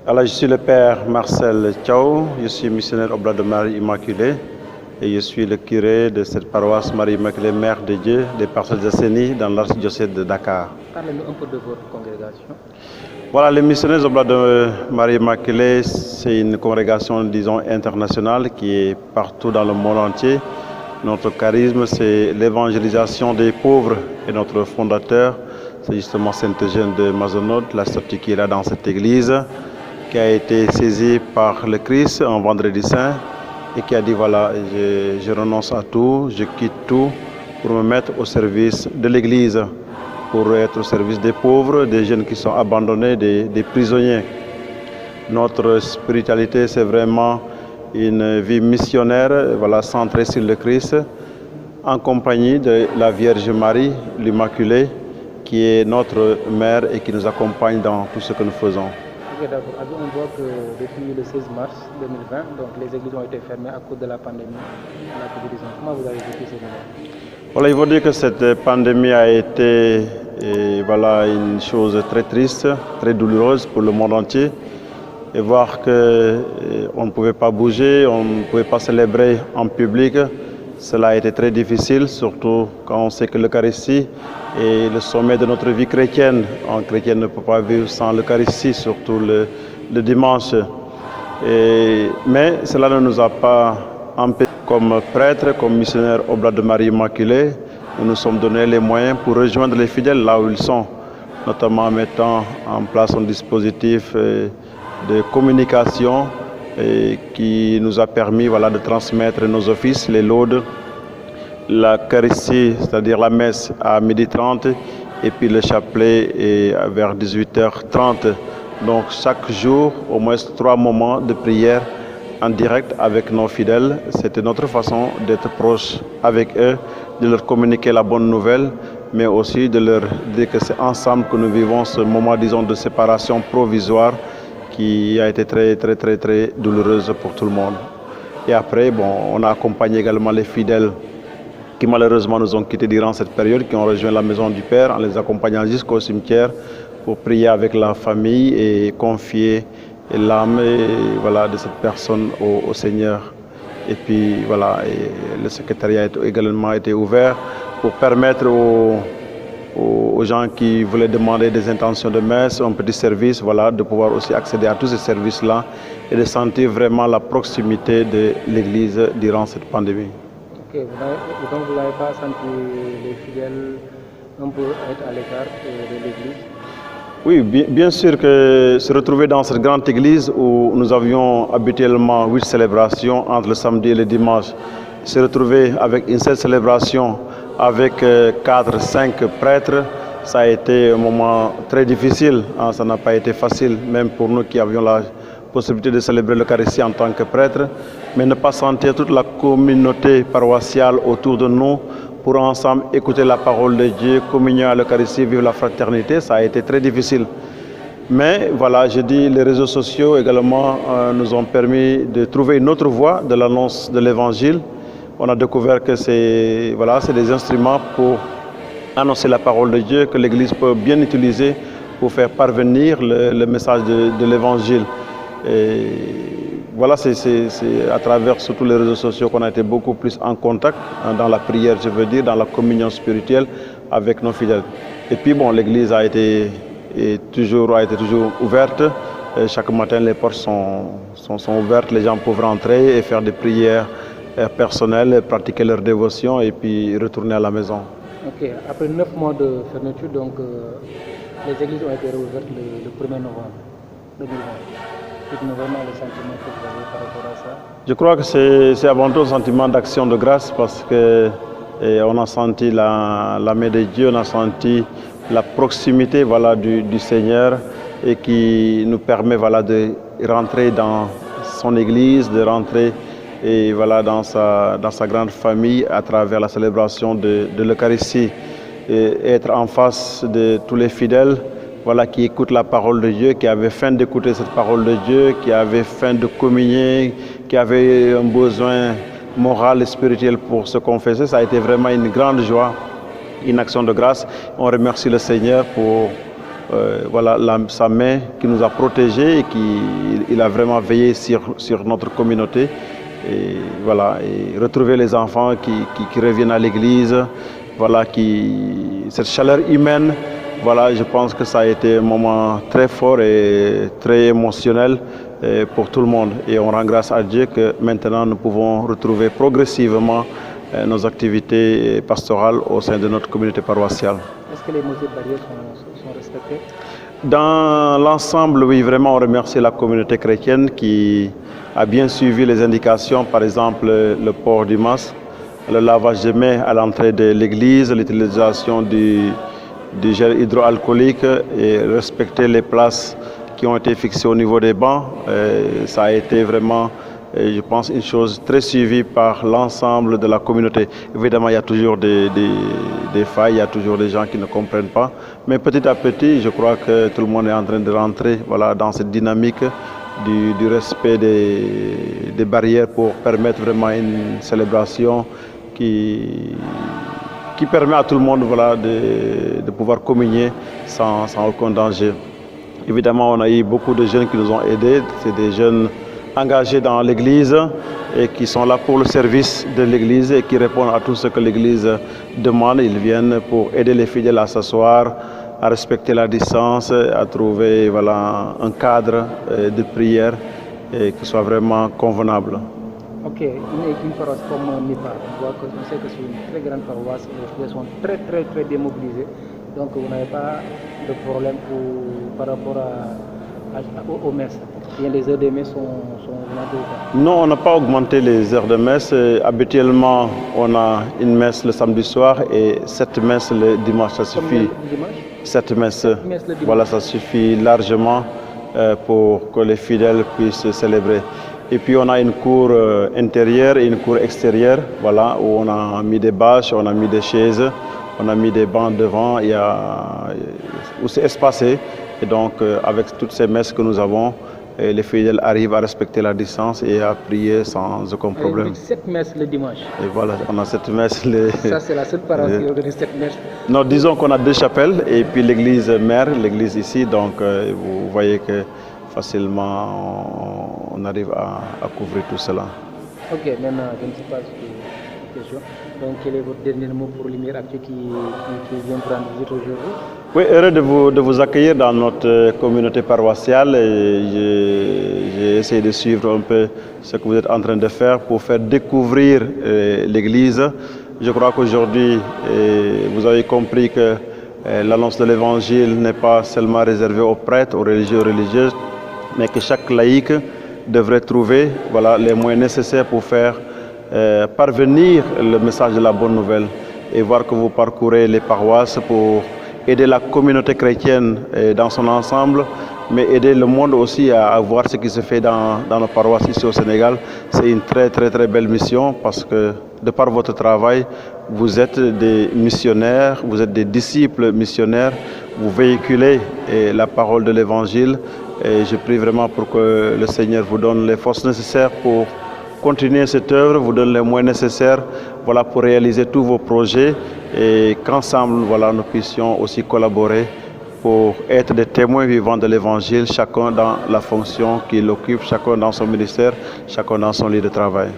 Alors, je suis le père Marcel Thiaw, je suis missionnaire Oblat de Marie Immaculée et je suis le curé de cette paroisse Marie Immaculée, Mère de Dieu, des Parcelles Assainies dans l'archidiocèse de Dakar. Parlez-nous un peu de votre congrégation. Voilà, les missionnaires Oblat de Marie Immaculée, c'est une congrégation, disons, internationale qui est partout dans le monde entier. Notre charisme, c'est l'évangélisation des pauvres et notre fondateur, c'est justement Saint-Eugène de Mazenod, la statue qui est là dans cette église, qui a été saisi par le Christ un vendredi saint et qui a dit voilà, je renonce à tout, je quitte tout pour me mettre au service de l'Église, pour être au service des pauvres, des jeunes qui sont abandonnés, des prisonniers. Notre spiritualité, c'est vraiment une vie missionnaire, voilà, centrée sur le Christ, en compagnie de la Vierge Marie, l'Immaculée, qui est notre mère et qui nous accompagne dans tout ce que nous faisons. Ok, d'accord. On voit que depuis le 16 mars 2020, donc les églises ont été fermées à cause de la pandémie, de la Covid-19. Comment vous avez vécu ce moment? Voilà, il faut dire que cette pandémie a été voilà, une chose très triste, très douloureuse pour le monde entier. Et voir qu'on ne pouvait pas bouger, on ne pouvait pas célébrer en public, cela a été très difficile, surtout quand on sait que l'Eucharistie est le sommet de notre vie chrétienne. Un chrétien ne peut pas vivre sans l'Eucharistie, surtout le dimanche. Mais cela ne nous a pas empêchés, comme prêtres, comme missionnaires Oblat de Marie Immaculée, nous nous sommes donné les moyens pour rejoindre les fidèles là où ils sont, notamment en mettant en place un dispositif de communication qui nous a permis voilà, de transmettre nos offices, les laudes, l'Eucharistie, c'est-à-dire la messe à 12h30 et puis le chapelet vers 18h30. Donc chaque jour, au moins 3 moments de prière en direct avec nos fidèles. C'était notre façon d'être proche avec eux, de leur communiquer la bonne nouvelle, mais aussi de leur dire que c'est ensemble que nous vivons ce moment, disons, de séparation provisoire qui a été très douloureuse pour tout le monde. Et après, on a accompagné également les fidèles qui malheureusement nous ont quittés durant cette période, qui ont rejoint la maison du Père en les accompagnant jusqu'au cimetière pour prier avec la famille et confier l'âme voilà, de cette personne au Seigneur. Et puis voilà, et le secrétariat a également été ouvert pour permettre aux gens qui voulaient demander des intentions de messe, un petit service, voilà, de pouvoir aussi accéder à tous ces services-là et de sentir vraiment la proximité de l'Église durant cette pandémie. Ok, donc vous n'avez pas senti les fidèles un peu être à l'écart de l'Église? Oui, bien sûr que se retrouver dans cette grande église où nous avions habituellement 8 célébrations entre le samedi et le dimanche, se retrouver avec une seule célébration avec 4-5 prêtres, ça a été un moment très difficile. Ça n'a pas été facile, même pour nous qui avions la possibilité de célébrer l'Eucharistie en tant que prêtres, mais ne pas sentir toute la communauté paroissiale autour de nous pour ensemble écouter la parole de Dieu, communier à l'Eucharistie, vivre la fraternité, ça a été très difficile. Mais voilà, je dis, les réseaux sociaux également nous ont permis de trouver une autre voie de l'annonce de l'Évangile. On a découvert que c'est des instruments pour annoncer la parole de Dieu, que l'Église peut bien utiliser pour faire parvenir le message de l'Évangile. Et voilà, c'est à travers surtout les réseaux sociaux qu'on a été beaucoup plus en contact, dans la prière, je veux dire, dans la communion spirituelle avec nos fidèles. Et puis l'Église a été toujours ouverte. Chaque matin, les portes sont ouvertes, les gens peuvent rentrer et faire des prières personnelles, pratiquer leur dévotion et puis retourner à la maison. Ok, après 9 mois de fermeture, donc les églises ont été réouvertes le 1er novembre 2020. Dites-nous vraiment le sentiment que vous avez par rapport à ça. Je crois que c'est avant tout un sentiment d'action de grâce parce qu'on a senti la main de Dieu, on a senti la proximité voilà, du Seigneur et qui nous permet voilà, de rentrer dans son église, de rentrer et voilà, dans sa grande famille à travers la célébration de l'Eucharistie et être en face de tous les fidèles voilà, qui écoutent la parole de Dieu, qui avaient faim d'écouter cette parole de Dieu, qui avaient faim de communier, qui avaient un besoin moral et spirituel pour se confesser. Ça a été vraiment une grande joie, une action de grâce. On remercie le Seigneur pour voilà, sa main qui nous a protégés et il a vraiment veillé sur notre communauté. Et voilà, et retrouver les enfants qui reviennent à l'église, voilà, cette chaleur humaine, voilà, je pense que ça a été un moment très fort et très émotionnel pour tout le monde. Et on rend grâce à Dieu que maintenant nous pouvons retrouver progressivement nos activités pastorales au sein de notre communauté paroissiale. Est-ce que les mesures barrières sont respectées? Dans l'ensemble, oui, vraiment, on remercie la communauté chrétienne qui a bien suivi les indications, par exemple le port du masque, le lavage des mains à l'entrée de l'église, l'utilisation du gel hydroalcoolique et respecter les places qui ont été fixées au niveau des bancs. Ça a été vraiment, je pense, une chose très suivie par l'ensemble de la communauté. Évidemment, il y a toujours des failles, il y a toujours des gens qui ne comprennent pas. Mais petit à petit, je crois que tout le monde est en train de rentrer, voilà, dans cette dynamique du respect des barrières pour permettre vraiment une célébration qui permet à tout le monde, voilà, de pouvoir communier sans aucun danger. Évidemment, on a eu beaucoup de jeunes qui nous ont aidés. C'est des jeunes engagés dans l'Église et qui sont là pour le service de l'Église et qui répondent à tout ce que l'Église demande. Ils viennent pour aider les fidèles à s'asseoir, à respecter la distance, à trouver, voilà, un cadre de prière qui soit vraiment convenable. Ok, une paroisse comme Nipa, on sait que c'est une très grande paroisse, les fidèles sont très démobilisés, donc vous n'avez pas de problème par rapport aux messes. Bien, les heures de messe sont augmentées ou pas? Non, on n'a pas augmenté les heures de messe. Habituellement, on a une messe le samedi soir et 7 messes le dimanche, ça suffit. Dimanche? 7 messes, le dimanche. voilà, ça suffit largement pour que les fidèles puissent célébrer. Et puis on a une cour intérieure et une cour extérieure, voilà, où on a mis des bâches, on a mis des chaises, on a mis des bancs devant, où c'est espacé. Et donc avec toutes ces messes que nous avons, les fidèles arrivent à respecter la distance et à prier sans aucun problème. 7 messes le dimanche. Et voilà, on a 7 messes. Ça, c'est la seule paroisse qui organise 7 messes. Non, disons qu'on a 2 chapelles et puis l'église mère, l'église ici, donc vous voyez que facilement on arrive à couvrir tout cela. Ok, maintenant je ne sais pas cette question. Donc quel est votre dernier mot pour Lumière Actu qui vient prendre visite aujourd'hui? Oui, heureux de vous accueillir dans notre communauté paroissiale. J'ai essayé de suivre un peu ce que vous êtes en train de faire pour faire découvrir l'Église. Je crois qu'aujourd'hui, vous avez compris que l'annonce de l'Évangile n'est pas seulement réservée aux prêtres, aux religieux, aux religieuses, mais que chaque laïc devrait trouver, voilà, les moyens nécessaires pour faire parvenir le message de la bonne nouvelle et voir que vous parcourez les paroisses pour aider la communauté chrétienne dans son ensemble, mais aider le monde aussi à voir ce qui se fait dans nos paroisses ici au Sénégal. C'est une très belle mission parce que de par votre travail, vous êtes des missionnaires, vous êtes des disciples missionnaires, vous véhiculez la parole de l'Évangile et je prie vraiment pour que le Seigneur vous donne les forces nécessaires pour continuer cette œuvre, vous donne les moyens nécessaires, voilà, pour réaliser tous vos projets et qu'ensemble, voilà, nous puissions aussi collaborer pour être des témoins vivants de l'Évangile, chacun dans la fonction qu'il occupe, chacun dans son ministère, chacun dans son lieu de travail.